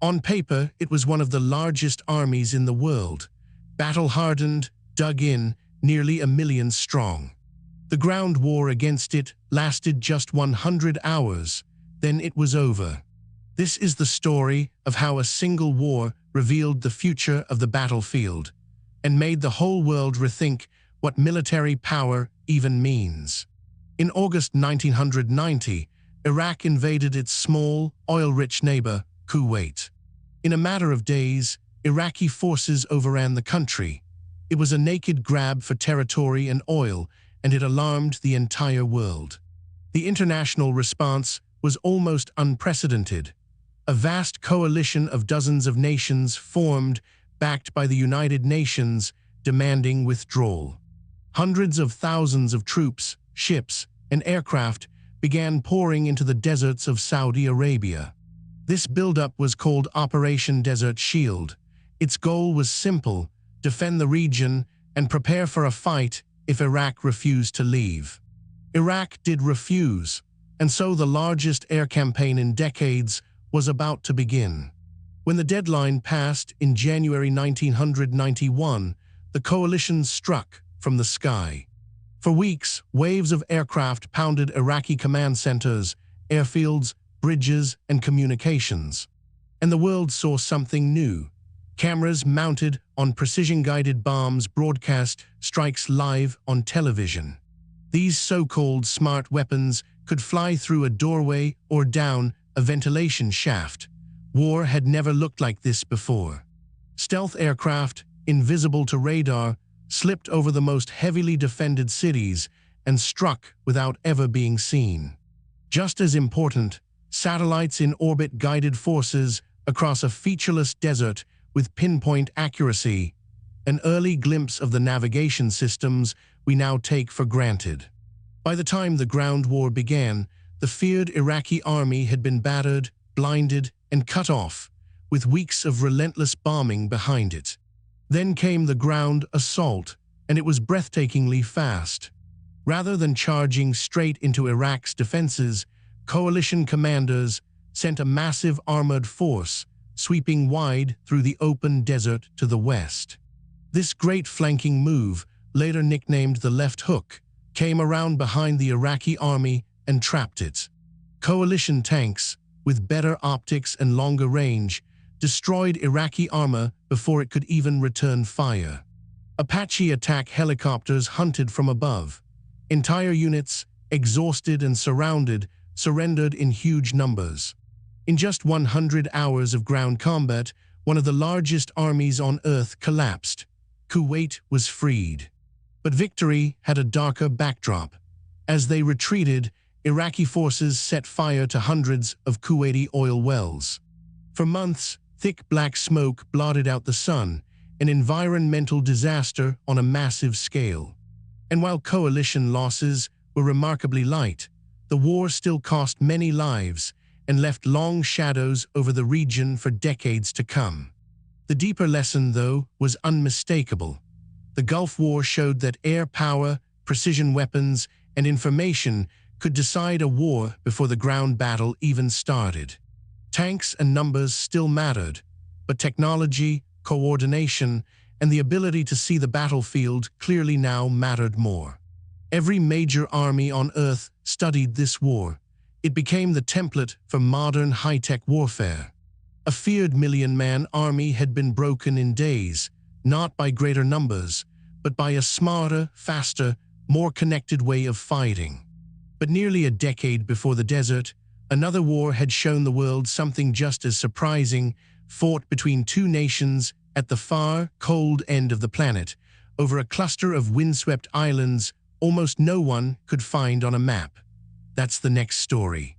On paper, it was one of the largest armies in the world, battle-hardened, dug in, nearly 1 million strong. The ground war against it lasted just 100 hours, then it was over. This is the story of how a single war revealed the future of the battlefield and made the whole world rethink what military power even means. In August 1990, Iraq invaded its small, oil-rich neighbor, Kuwait. In a matter of days, Iraqi forces overran the country. It was a naked grab for territory and oil, and it alarmed the entire world. The international response was almost unprecedented. A vast coalition of dozens of nations formed, backed by the United Nations, demanding withdrawal. Hundreds of thousands of troops, ships, and aircraft began pouring into the deserts of Saudi Arabia. This buildup was called Operation Desert Shield. Its goal was simple: defend the region and prepare for a fight if Iraq refused to leave. Iraq did refuse, and so the largest air campaign in decades was about to begin. When the deadline passed in January 1991, the coalition struck from the sky. For weeks, waves of aircraft pounded Iraqi command centers, airfields, bridges, and communications. And the world saw something new. Cameras mounted on precision-guided bombs broadcast strikes live on television. These so-called smart weapons could fly through a doorway or down a ventilation shaft. War had never looked like this before. Stealth aircraft, invisible to radar, slipped over the most heavily defended cities and struck without ever being seen. Just as important, satellites in orbit guided forces across a featureless desert with pinpoint accuracy, an early glimpse of the navigation systems we now take for granted. By the time the ground war began, the feared Iraqi army had been battered, blinded, and cut off, with weeks of relentless bombing behind it. Then came the ground assault, and it was breathtakingly fast. Rather than charging straight into Iraq's defenses, coalition commanders sent a massive armored force, sweeping wide through the open desert to the west. This great flanking move, later nicknamed the left hook, came around behind the Iraqi army and trapped it. Coalition tanks, with better optics and longer range, destroyed Iraqi armor before it could even return fire. Apache attack helicopters hunted from above. Entire units, exhausted and surrendered in huge numbers. In just 100 hours of ground combat, one of the largest armies on Earth collapsed. Kuwait was freed. But victory had a darker backdrop. As they retreated, Iraqi forces set fire to hundreds of Kuwaiti oil wells. For months, thick black smoke blotted out the sun, an environmental disaster on a massive scale. And while coalition losses were remarkably light, the war still cost many lives and left long shadows over the region for decades to come. The deeper lesson, though, was unmistakable. The Gulf War showed that air power, precision weapons, and information could decide a war before the ground battle even started. Tanks and numbers still mattered, but technology, coordination, and the ability to see the battlefield clearly now mattered more. Every major army on Earth studied this war. It became the template for modern high-tech warfare. A feared million-man army had been broken in days, not by greater numbers, but by a smarter, faster, more connected way of fighting. But nearly a decade before the desert, another war had shown the world something just as surprising, fought between two nations at the far, cold end of the planet, over a cluster of windswept islands almost no one could find on a map. That's the next story.